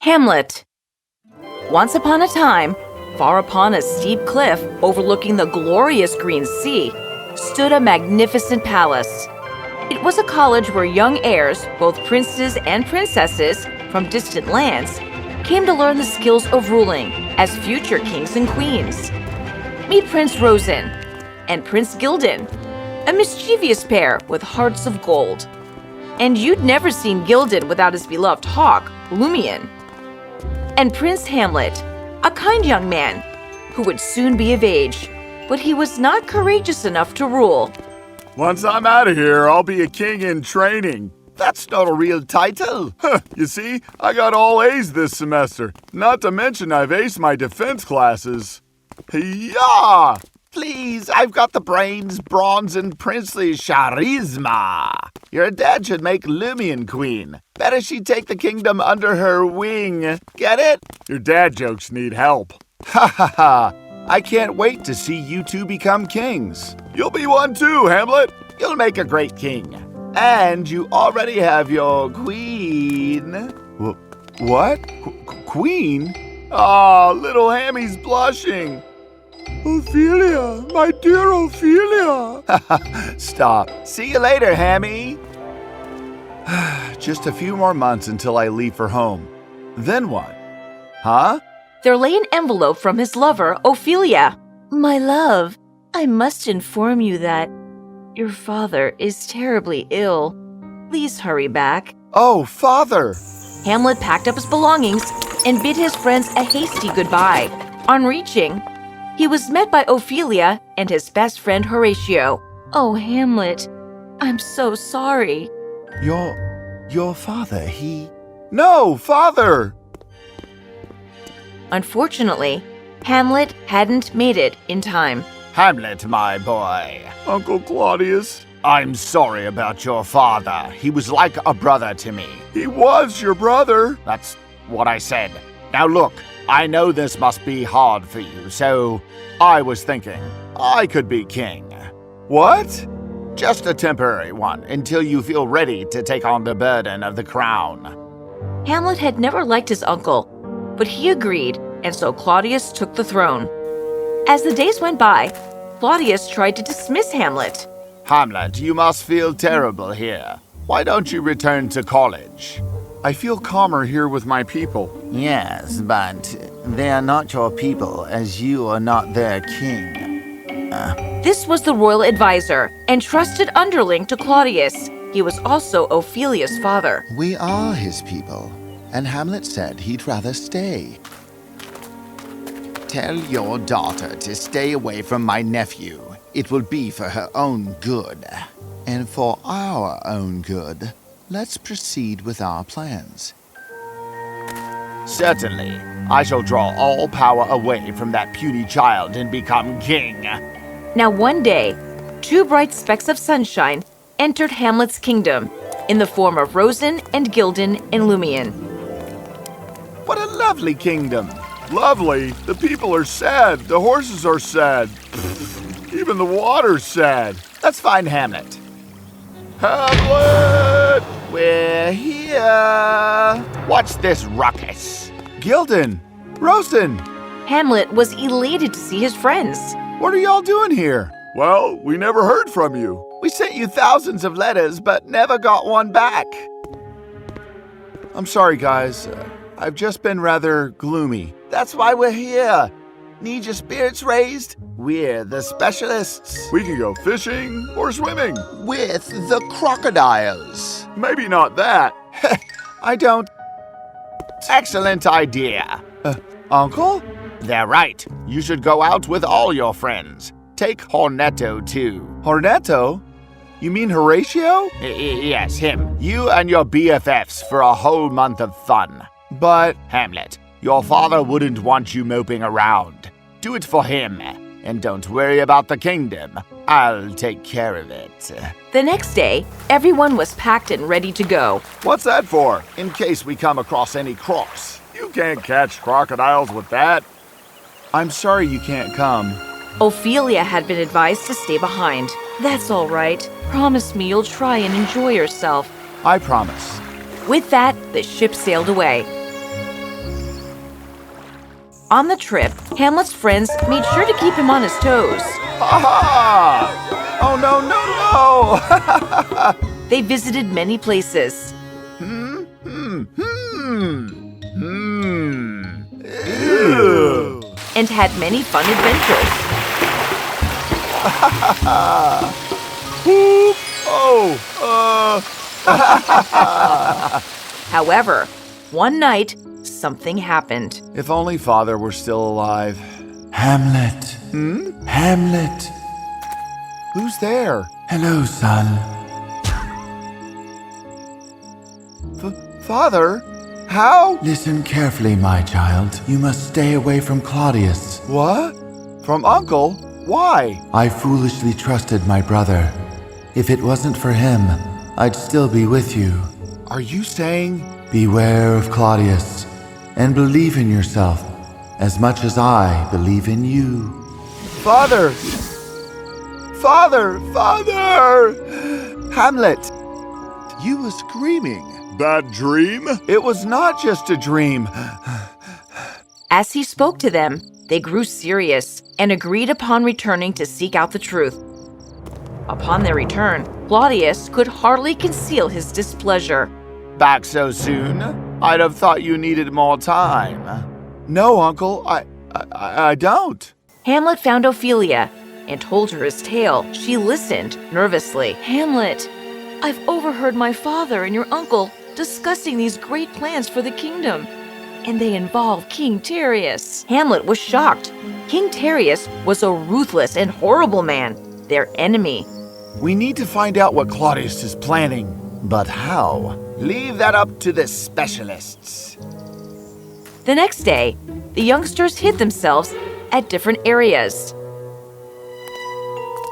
Hamlet. Once upon a time, far upon a steep cliff overlooking the glorious green sea, stood a magnificent palace. It was a college where young heirs, both princes and princesses from distant lands, came to learn the skills of ruling as future kings and queens. Meet Prince Rosen and Prince Gilden, a mischievous pair with hearts of gold. And you'd never seen Gilden without his beloved hawk, Lumion. And Prince Hamlet, a kind young man who would soon be of age, but he was not courageous enough to rule. Once I'm out of here, I'll be a king in training. That's not a real title. You see, I got all A's this semester. Not to mention I've aced my defense classes. Yeah! Please, I've got the brains, bronze, and princely charisma. Your dad should make Lumion queen. Better she take the kingdom under her wing. Get it? Your dad jokes need help. Ha ha ha! I can't wait to see you two become kings. You'll be one too, Hamlet. You'll make a great king. And you already have your queen. What? Queen? Ah, little Hammy's blushing. Ophelia, my dear Ophelia. Stop. See you later, Hammy. Just a few more months until I leave for home. Then what? Huh? There lay an envelope from his lover, Ophelia. My love, I must inform you that your father is terribly ill. Please hurry back. Oh, father! Hamlet packed up his belongings and bid his friends a hasty goodbye. On reaching, he was met by Ophelia and his best friend Horatio. Oh, Hamlet, I'm so sorry. Your father, No, father! Unfortunately, Hamlet hadn't made it in time. Hamlet, my boy. Uncle Claudius. I'm sorry about your father. He was like a brother to me. He was your brother. That's what I said. Now look, I know this must be hard for you, so I was thinking I could be king. What? Just a temporary one, until you feel ready to take on the burden of the crown. Hamlet had never liked his uncle, but he agreed, and so Claudius took the throne. As the days went by, Claudius tried to dismiss Hamlet. Hamlet, you must feel terrible here. Why don't you return to college? I feel calmer here with my people. Yes, but they are not your people, as you are not their king. This was the royal advisor and trusted underling to Claudius. He was also Ophelia's father. We are his people, and Hamlet said he'd rather stay. Tell your daughter to stay away from my nephew. It will be for her own good. And for our own good, let's proceed with our plans. Certainly. I shall draw all power away from that puny child and become king. Now one day, two bright specks of sunshine entered Hamlet's kingdom in the form of Rosen and Gilden and Lumion. What a lovely kingdom. Lovely? The people are sad. The horses are sad. Even the water's sad. Let's find Hamlet. Hamlet! We're here. What's this ruckus? Gilden! Rosen! Hamlet was elated to see his friends. What are y'all doing here? Well, we never heard from you. We sent you thousands of letters, but never got one back. I'm sorry, guys. I've just been rather gloomy. That's why we're here. Need your spirits raised? We're the specialists. We can go fishing or swimming. With the crocodiles. Maybe not that. I don't... Excellent idea. Uncle? They're right. You should go out with all your friends. Take Hornetto, too. Hornetto? You mean Horatio? Yes, him. You and your BFFs for a whole month of fun. But... Hamlet, your father wouldn't want you moping around. Do it for him. And don't worry about the kingdom. I'll take care of it. The next day, everyone was packed and ready to go. What's that for? In case we come across any crocs. You can't catch crocodiles with that. I'm sorry you can't come. Ophelia had been advised to stay behind. That's all right. Promise me you'll try and enjoy yourself. I promise. With that, the ship sailed away. On the trip, Hamlet's friends made sure to keep him on his toes. Ha! Oh, no, no, no! They visited many places. Ew. And had many fun adventures. Whoop. Oh, However, one night, something happened. If only Father were still alive. Hamlet. Hamlet. Who's there? Hello, son. Father? How? Listen carefully, my child. You must stay away from Claudius. What? From Uncle? Why? I foolishly trusted my brother. If it wasn't for him, I'd still be with you. Are you saying? Beware of Claudius, and believe in yourself as much as I believe in you. Father! Father! Father! Hamlet! You were screaming. That dream? It was not just a dream. As he spoke to them, they grew serious and agreed upon returning to seek out the truth. Upon their return, Claudius could hardly conceal his displeasure. Back so soon? I'd have thought you needed more time. No, Uncle, I don't. Hamlet found Ophelia and told her his tale. She listened nervously. Hamlet, I've overheard my father and your uncle discussing these great plans for the kingdom, and they involve King Darius. Hamlet was shocked. King Darius was a ruthless and horrible man, their enemy. We need to find out what Claudius is planning. But how? Leave that up to the specialists. The next day, the youngsters hid themselves at different areas.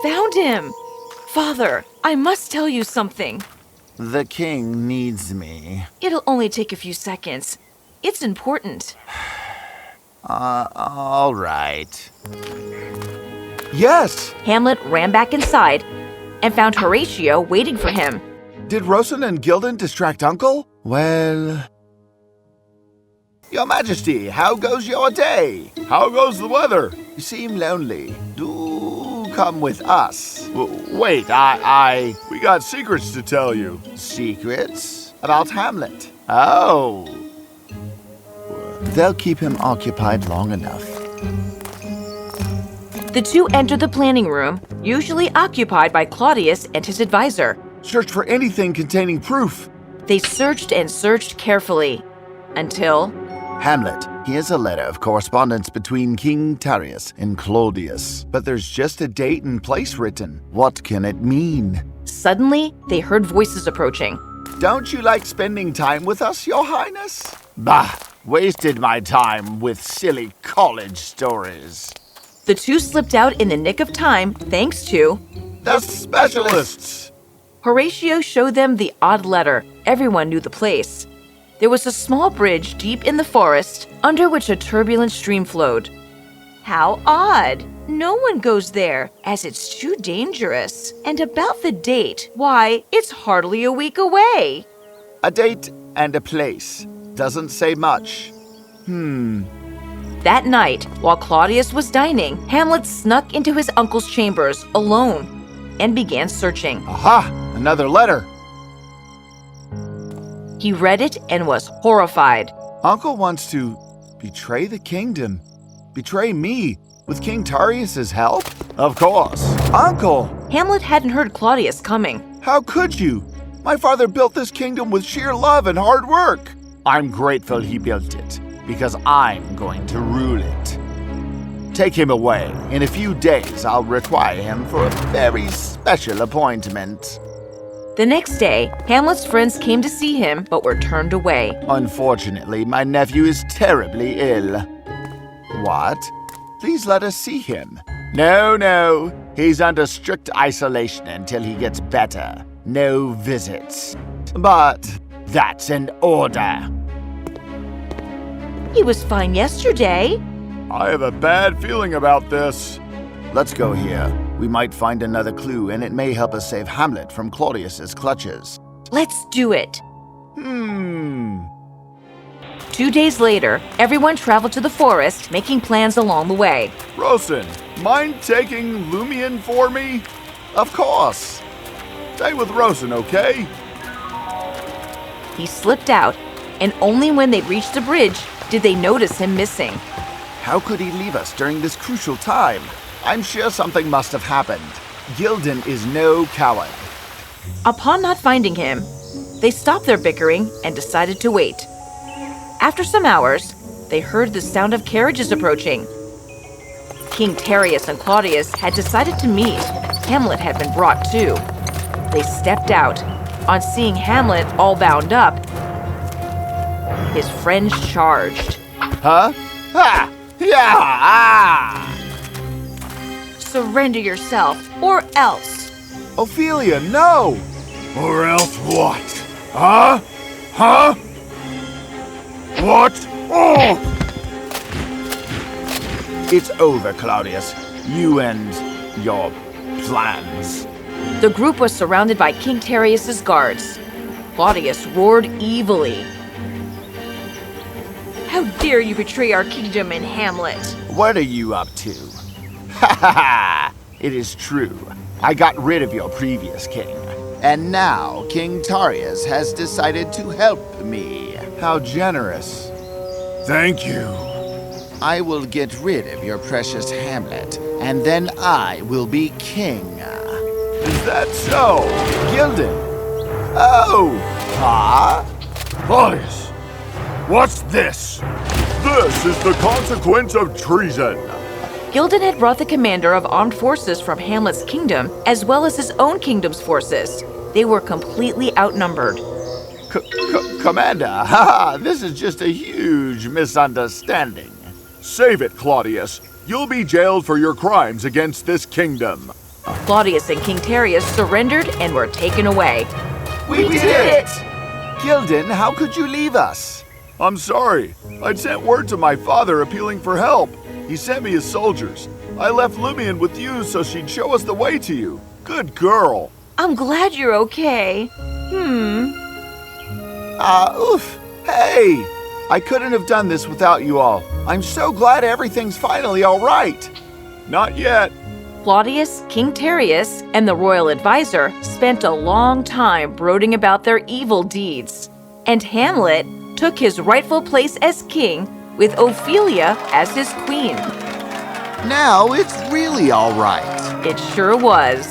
Found him! Father, I must tell you something. The king needs me. It'll only take a few seconds. It's important. All right. Yes! Hamlet ran back inside and found Horatio waiting for him. Did Rosen and Gildan distract Uncle? Well... Your Majesty, how goes your day? How goes the weather? You seem lonely. Do come with us. Wait, We got secrets to tell you. Secrets? About Hamlet? Oh. They'll keep him occupied long enough. The two entered the planning room, usually occupied by Claudius and his advisor. Search for anything containing proof. They searched and searched carefully until... Hamlet, here's a letter of correspondence between King Darius and Claudius. But there's just a date and place written. What can it mean? Suddenly, they heard voices approaching. Don't you like spending time with us, Your Highness? Bah! Wasted my time with silly college stories. The two slipped out in the nick of time thanks to... The specialists! Horatio showed them the odd letter. Everyone knew the place. There was a small bridge deep in the forest, under which a turbulent stream flowed. How odd! No one goes there, as it's too dangerous. And about the date, why, it's hardly a week away. A date and a place. Doesn't say much. That night, while Claudius was dining, Hamlet snuck into his uncle's chambers alone and began searching. Aha! Another letter. He read it and was horrified. Uncle wants to betray the kingdom. Betray me with King Darius's help? Of course. Uncle! Hamlet hadn't heard Claudius coming. How could you? My father built this kingdom with sheer love and hard work. I'm grateful he built it, because I'm going to rule it. Take him away. In a few days, I'll require him for a very special appointment. The next day, Hamlet's friends came to see him but were turned away. Unfortunately, my nephew is terribly ill. What? Please let us see him. No. He's under strict isolation until he gets better. No visits. But that's an order. He was fine yesterday. I have a bad feeling about this. Let's go here. We might find another clue, and it may help us save Hamlet from Claudius's clutches. Let's do it. 2 days later, everyone traveled to the forest, making plans along the way. Rosen, mind taking Lumion for me? Of course. Stay with Rosen, okay? He slipped out, and only when they reached the bridge did they notice him missing. How could he leave us during this crucial time? I'm sure something must have happened. Gildan is no coward. Upon not finding him, they stopped their bickering and decided to wait. After some hours, they heard the sound of carriages approaching. King Terrius and Claudius had decided to meet. Hamlet had been brought too. They stepped out. On seeing Hamlet all bound up, his friends charged. Huh? Ha! Yeah! Ah! Surrender yourself, or else. Ophelia, no! Or else what? Huh? Huh? What? Oh! It's over, Claudius. You and your plans. The group was surrounded by King Terrius's guards. Claudius roared evilly. How dare you betray our kingdom in Hamlet? What are you up to? Ha ha ha! It is true. I got rid of your previous king. And now King Tarius has decided to help me. How generous. Thank you. I will get rid of your precious Hamlet, and then I will be king. Is that so? Gildan. Oh! Huh? Claudius, what's this? This is the consequence of treason. Gildan had brought the commander of armed forces from Hamlet's kingdom, as well as his own kingdom's forces. They were completely outnumbered. Commander, haha, this is just a huge misunderstanding. Save it, Claudius. You'll be jailed for your crimes against this kingdom. Claudius and King Terrius surrendered and were taken away. We did it! Gildan, how could you leave us? I'm sorry. I'd sent word to my father appealing for help. He sent me his soldiers. I left Lumion with you so she'd show us the way to you. Good girl. I'm glad you're okay. Oof. Hey! I couldn't have done this without you all. I'm so glad everything's finally all right. Not yet. Claudius, King Terrius, and the royal advisor spent a long time brooding about their evil deeds. And Hamlet took his rightful place as king with Ophelia as his queen. Now it's really all right. It sure was.